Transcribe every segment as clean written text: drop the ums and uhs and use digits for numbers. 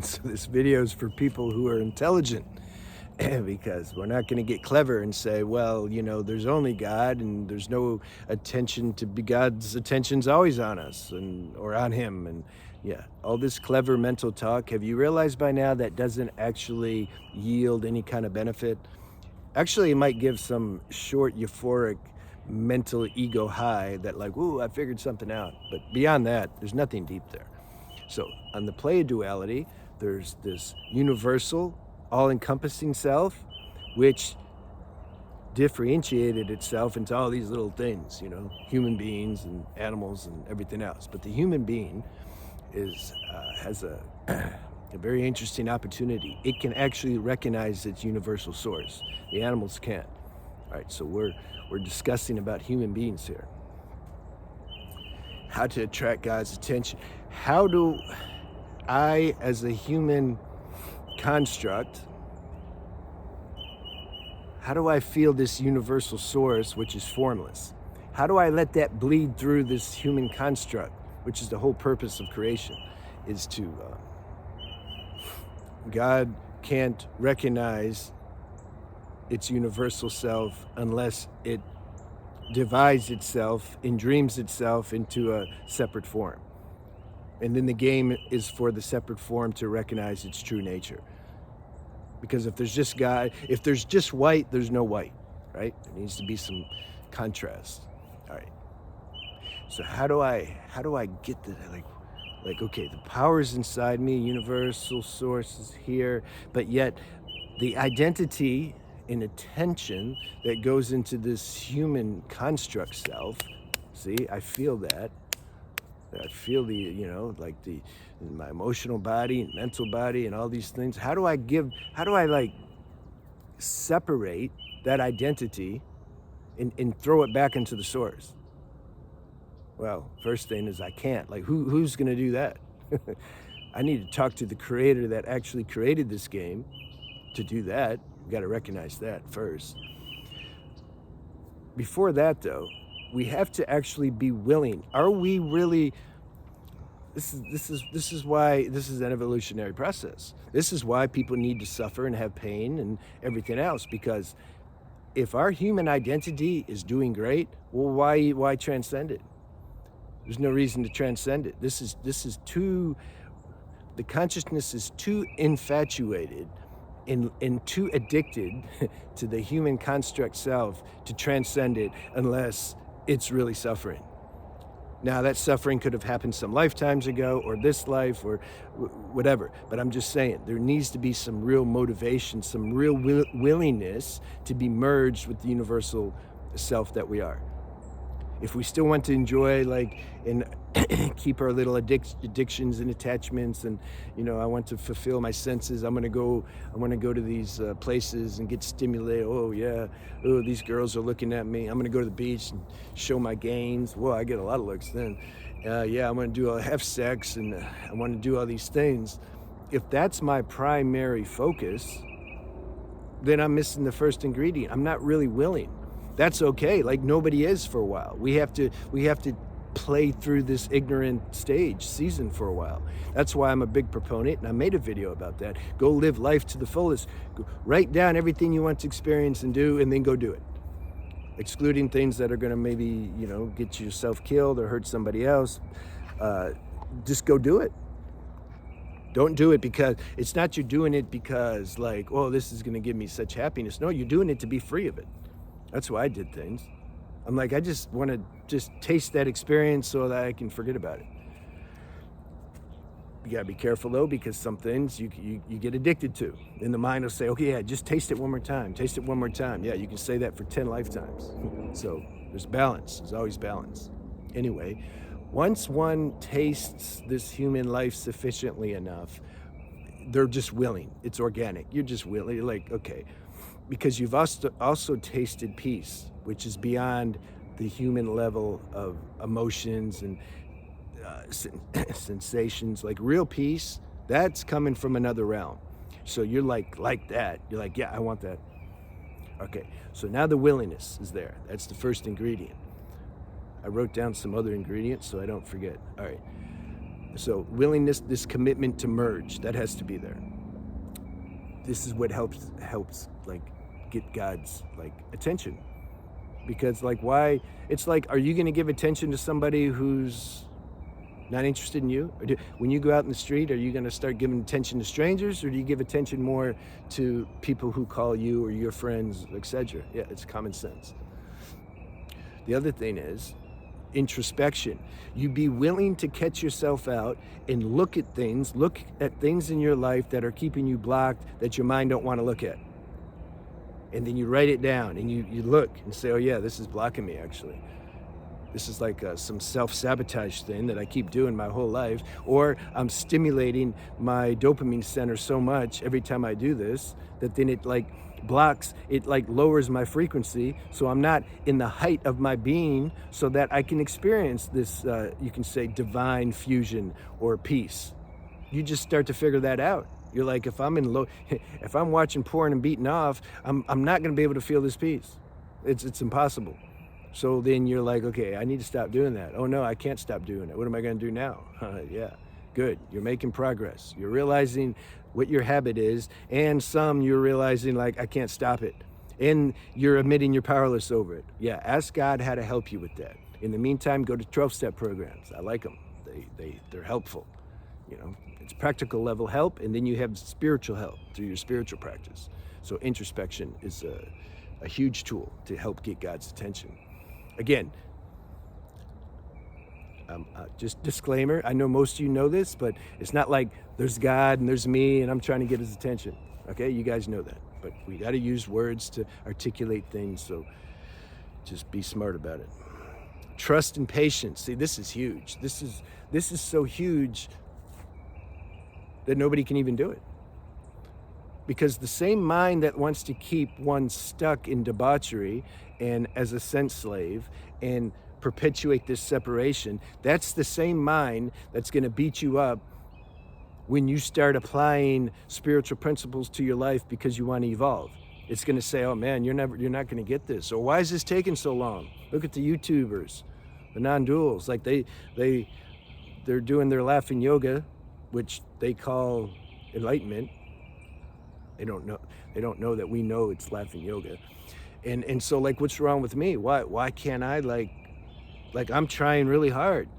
So this video is for people who are intelligent because we're not going to get clever and say, well, there's only God and there's no attention to be God's attention's always on us or on him. And yeah, all this clever mental talk. Have you realized by now that doesn't actually yield any kind of benefit? Actually, it might give some short euphoric mental ego high that like, ooh, I figured something out. But beyond that, there's nothing deep there. So on the play of duality, there's this universal, all-encompassing self, which differentiated itself into all these little things, human beings and animals and everything else. But the human being has a a very interesting opportunity. It can actually recognize its universal source. The animals can't. All right, so we're discussing about human beings here. How to attract God's attention. How do I, as a human construct, how do I feel this universal source, which is formless? How do I let that bleed through this human construct, which is the whole purpose of creation, is to, God can't recognize its universal self unless it divides itself and dreams itself into a separate form. And then the game is for the separate form to recognize its true nature. Because if there's just God, if there's just white, there's no white, right? There needs to be some contrast. All right. So how do I get to that? Like, okay, the power is inside me, universal source is here, but yet the identity and attention that goes into this human construct self, see, I feel that. I feel my emotional body and mental body and all these things. How do I separate that identity and throw it back into the source? Well, first thing is I can't. Like, who's going to do that? I need to talk to the creator that actually created this game to do that. You got to recognize that first. Before that, though, we have to actually be willing. Are we really? This is why this is an evolutionary process. This is why people need to suffer and have pain and everything else, because if our human identity is doing great, well, why transcend it? There's no reason to transcend it. This is too, the consciousness is too infatuated and too addicted to the human construct self to transcend it unless it's really suffering. Now, that suffering could have happened some lifetimes ago or this life or whatever, but I'm just saying there needs to be some real motivation, some real willingness to be merged with the universal self that we are. If we still want to enjoy and keep our little addictions and attachments, and I want to fulfill my senses, I want to go to these places and get stimulated. Oh yeah, oh, these girls are looking at me. I'm going to go to the beach and show my gains. Well, I get a lot of looks then. Yeah, I'm going to have sex and I want to do all these things. If that's my primary focus, then I'm missing the first ingredient. I'm not really willing. That's okay. Like, nobody is for a while. We have to play through this ignorant season for a while. That's why I'm a big proponent, and I made a video about that. Go live life to the fullest. Write down everything you want to experience and do, and then go do it. Excluding things that are going to maybe, get yourself killed or hurt somebody else. Just go do it. Don't do it because it's not you're doing it because this is going to give me such happiness. No, you're doing it to be free of it. That's why I did things. I'm like, I just want to just taste that experience so that I can forget about it. You gotta be careful though, because some things you get addicted to. And the mind will say, okay, yeah, just taste it one more time. Taste it one more time. Yeah, you can say that for 10 lifetimes. So there's balance. There's always balance. Anyway, once one tastes this human life sufficiently enough, they're just willing. It's organic. You're just willing. You're like, okay. Because you've also tasted peace, which is beyond the human level of emotions and sensations. Like real peace, that's coming from another realm. So you're like that. You're like, yeah, I want that. Okay, so now the willingness is there. That's the first ingredient. I wrote down some other ingredients so I don't forget. All right. So willingness, this commitment to merge, that has to be there. This is what helps like get God's like attention. Because like why, it's like, are you going to give attention to somebody who's not interested in you? Or when you go out in the street, are you going to start giving attention to strangers, or do you give attention more to people who call you or your friends, etc.? Yeah, it's common sense. The other thing is introspection. You be willing to catch yourself out and look at things in your life that are keeping you blocked, that your mind don't want to look at. And then you write it down and you look and say, oh yeah, this is blocking me actually. This is like some self-sabotage thing that I keep doing my whole life, or I'm stimulating my dopamine center so much every time I do this that then it like blocks, it like lowers my frequency, so I'm not in the height of my being, so that I can experience this, you can say, divine fusion or peace. You just start to figure that out. You're like, if I'm in low, if I'm watching porn and beating off, I'm not going to be able to feel this peace. It's impossible. So then you're like, okay, I need to stop doing that. Oh no, I can't stop doing it. What am I going to do now? Yeah, good. You're making progress. You're realizing what your habit is, and you're realizing like, I can't stop it. And you're admitting you're powerless over it. Yeah, ask God how to help you with that. In the meantime, go to 12-step programs. I like them. They're helpful. You know, it's practical level help, and then you have spiritual help through your spiritual practice. So introspection is a huge tool to help get God's attention. Again, just disclaimer, I know most of you know this, but it's not like there's God and there's me and I'm trying to get his attention. Okay, you guys know that. But we got to use words to articulate things, so just be smart about it. Trust and patience. See, this is huge. This is so huge that nobody can even do it. Because the same mind that wants to keep one stuck in debauchery and as a sense slave and perpetuate this separation, that's the same mind that's going to beat you up when you start applying spiritual principles to your life because you want to evolve. It's going to say, oh man, you're not going to get this. Or why is this taking so long? Look at the YouTubers, the non-duals. Like they're doing their laughing yoga, which they call enlightenment. They don't know that we know it's laughing yoga. And so like, what's wrong with me? Why can't I like I'm trying really hard,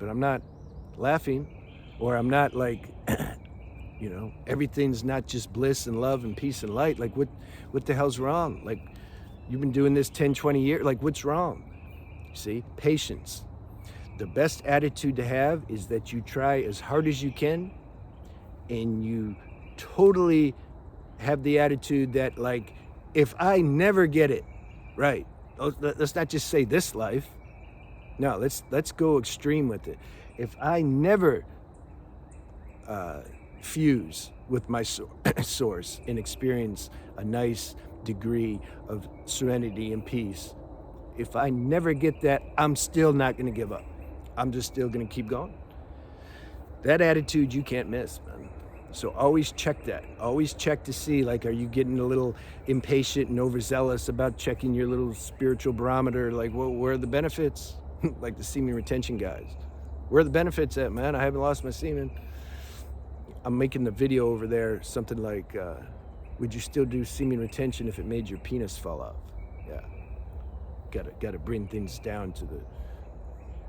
but I'm not laughing, or I'm not like, you know, everything's not just bliss and love and peace and light. Like what the hell's wrong? Like you've been doing this 10, 20 years. Like what's wrong? See, patience. The best attitude to have is that you try as hard as you can, and you totally have the attitude that like, if I never get it right, let's not just say this life. No, let's go extreme with it. If I never fuse with my source and experience a nice degree of serenity and peace, if I never get that, I'm still not going to give up. I'm just still going to keep going. That attitude you can't miss, man. So always check that. Always check to see, like, are you getting a little impatient and overzealous about checking your little spiritual barometer? Like, well, where are the benefits? Like the semen retention guys. Where are the benefits at, man? I haven't lost my semen. I'm making the video over there, something like, would you still do semen retention if it made your penis fall off? Yeah. Gotta bring things down to the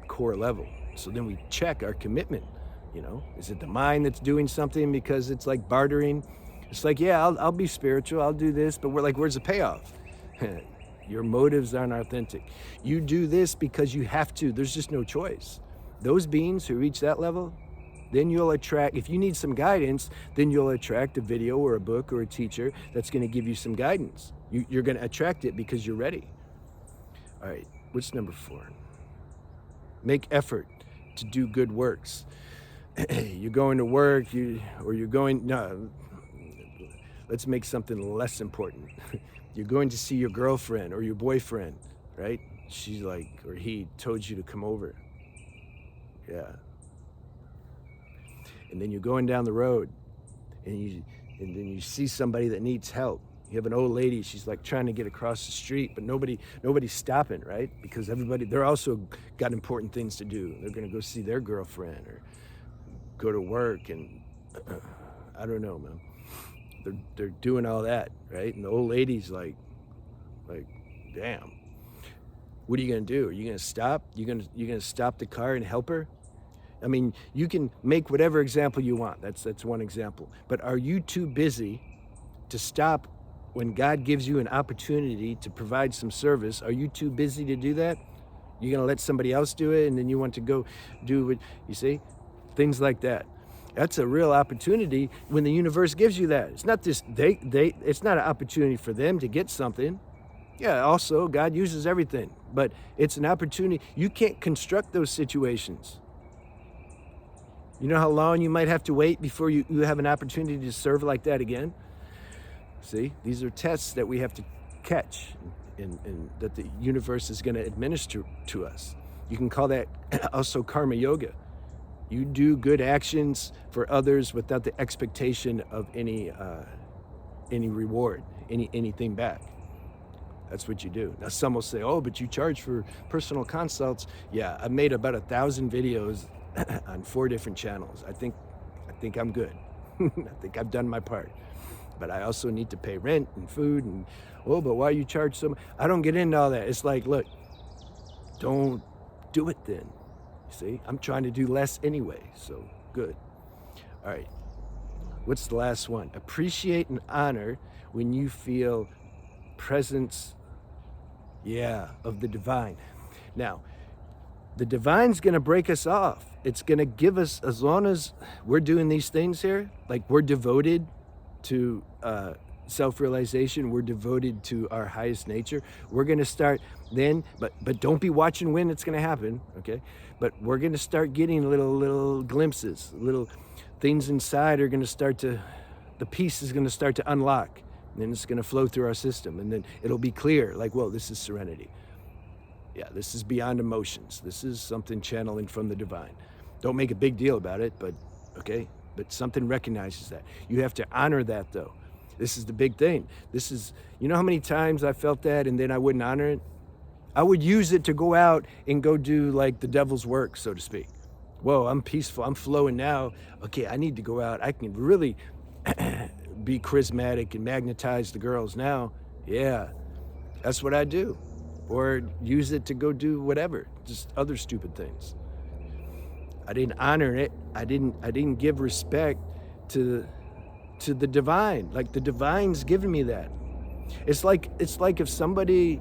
core level. So then we check our commitment. You know, is it the mind that's doing something because it's like bartering? It's like, yeah, I'll be spiritual, I'll do this, but we're like, where's the payoff? Your motives aren't authentic. You do this because you have to. There's just no choice. Those beings who reach that level, then you'll attract, if you need some guidance, then you'll attract a video or a book or a teacher that's going to give you some guidance. You're going to attract it because you're ready. All right, what's number 4? Make effort to do good works. You're going to work, let's make something less important. You're going to see your girlfriend or your boyfriend, right? She's like, or he told you to come over. Yeah. And then you're going down the road and then you see somebody that needs help. You have an old lady, she's like trying to get across the street, but nobody's stopping, right? Because they're also got important things to do. They're gonna go see their girlfriend or go to work, and I don't know, man. They're doing all that, right? And the old lady's like, damn. What are you gonna do? Are you gonna stop? You gonna stop the car and help her? I mean, you can make whatever example you want. That's one example. But are you too busy to stop when God gives you an opportunity to provide some service? Are you too busy to do that? You're gonna let somebody else do it, and then you want to go do what you see? Things like that. That's a real opportunity when the universe gives you that. It's not this it's not an opportunity for them to get something. Yeah, also God uses everything, but it's an opportunity. You can't construct those situations. You know how long you might have to wait before you have an opportunity to serve like that again? See, these are tests that we have to catch and that the universe is going to administer to us. You can call that also karma yoga. You do good actions for others without the expectation of any reward, anything back. That's what you do. Now some will say, oh, but you charge for personal consults. Yeah, I've made about 1,000 videos on 4 different channels. I think I'm good. I think I've done my part. But I also need to pay rent and food and, oh, but why you charge so much? I don't get into all that. It's like, look, don't do it then. You see, I'm trying to do less anyway, so good. All right, what's the last one? Appreciate and honor when you feel presence, of the divine. Now, the divine's gonna break us off. It's gonna give us, as long as we're doing these things here, like we're devoted to self-realization, we're devoted to our highest nature, we're gonna start then, but don't be watching when it's gonna happen, okay? But we're gonna start getting little glimpses, little things inside are gonna the peace is gonna start to unlock, and then it's gonna flow through our system, and then it'll be clear, like, whoa, this is serenity. Yeah, this is beyond emotions. This is something channeling from the divine. Don't make a big deal about it, but okay? But something recognizes that. You have to honor that, though. This is the big thing. This is, you know how many times I felt that and then I wouldn't honor it? I would use it to go out and go do like the devil's work, so to speak. Whoa, I'm peaceful, I'm flowing now. Okay, I need to go out. I can really be charismatic and magnetize the girls now. Yeah, that's what I do. Or use it to go do whatever, just other stupid things. I didn't honor it. I didn't give respect to the divine. Like the divine's giving me that. It's like if somebody,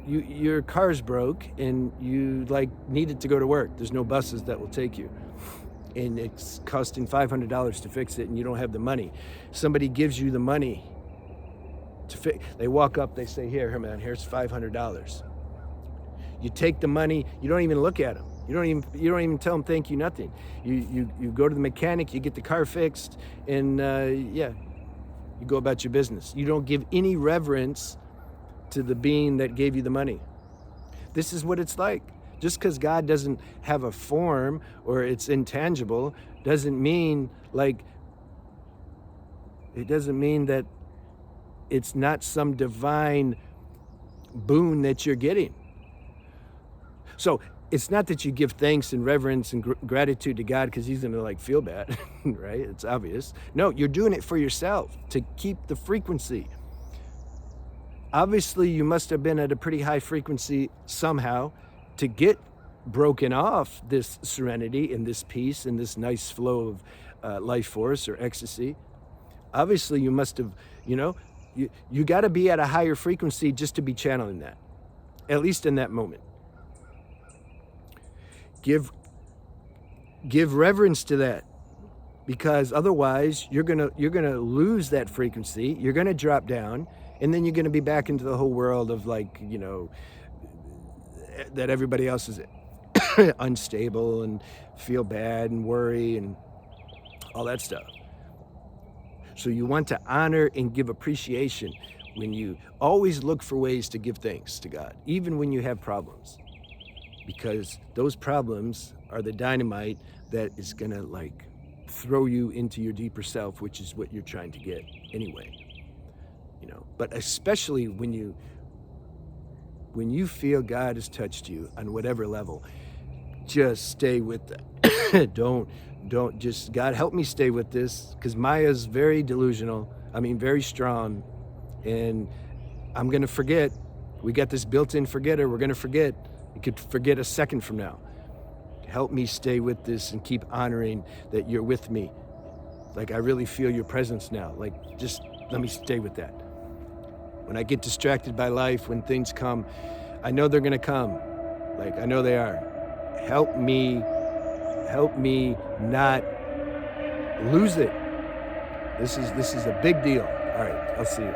your car's broke and you like needed to go to work. There's no buses that will take you, and it's costing $500 to fix it, and you don't have the money. Somebody gives you the money to fix. They walk up, they say, here man, here's $500. You take the money. You don't even look at them. You don't even tell them thank you, nothing. You go to the mechanic, you get the car fixed, and you go about your business. You don't give any reverence to the being that gave you the money. This is what it's like. Just because God doesn't have a form or it's intangible doesn't mean that it's not some divine boon that you're getting. So it's not that you give thanks and reverence and gratitude to God because he's gonna like feel bad, right? It's obvious. No, you're doing it for yourself to keep the frequency. Obviously, you must have been at a pretty high frequency somehow to get broken off this serenity and this peace and this nice flow of life force or ecstasy. Obviously, you must have, you got to be at a higher frequency just to be channeling that, at least in that moment. Give reverence to that, because otherwise you're gonna lose that frequency. You're gonna drop down, and then you're gonna be back into the whole world of that everybody else is unstable and feel bad and worry and all that stuff. So you want to honor and give appreciation when you always look for ways to give thanks to God, even when you have problems. Because those problems are the dynamite that is gonna throw you into your deeper self, which is what you're trying to get anyway. But especially when you feel God has touched you on whatever level, just stay with that. don't just, God help me stay with this, because Maya's very delusional. I mean, very strong, and I'm gonna forget. We got this built-in forgetter. We're gonna forget. You could forget a second from now. Help me stay with this and keep honoring that you're with me. Like, I really feel your presence now. Like, just let me stay with that. When I get distracted by life, when things come, I know they're gonna come. Like, I know they are. Help me not lose it. This is a big deal. All right, I'll see you.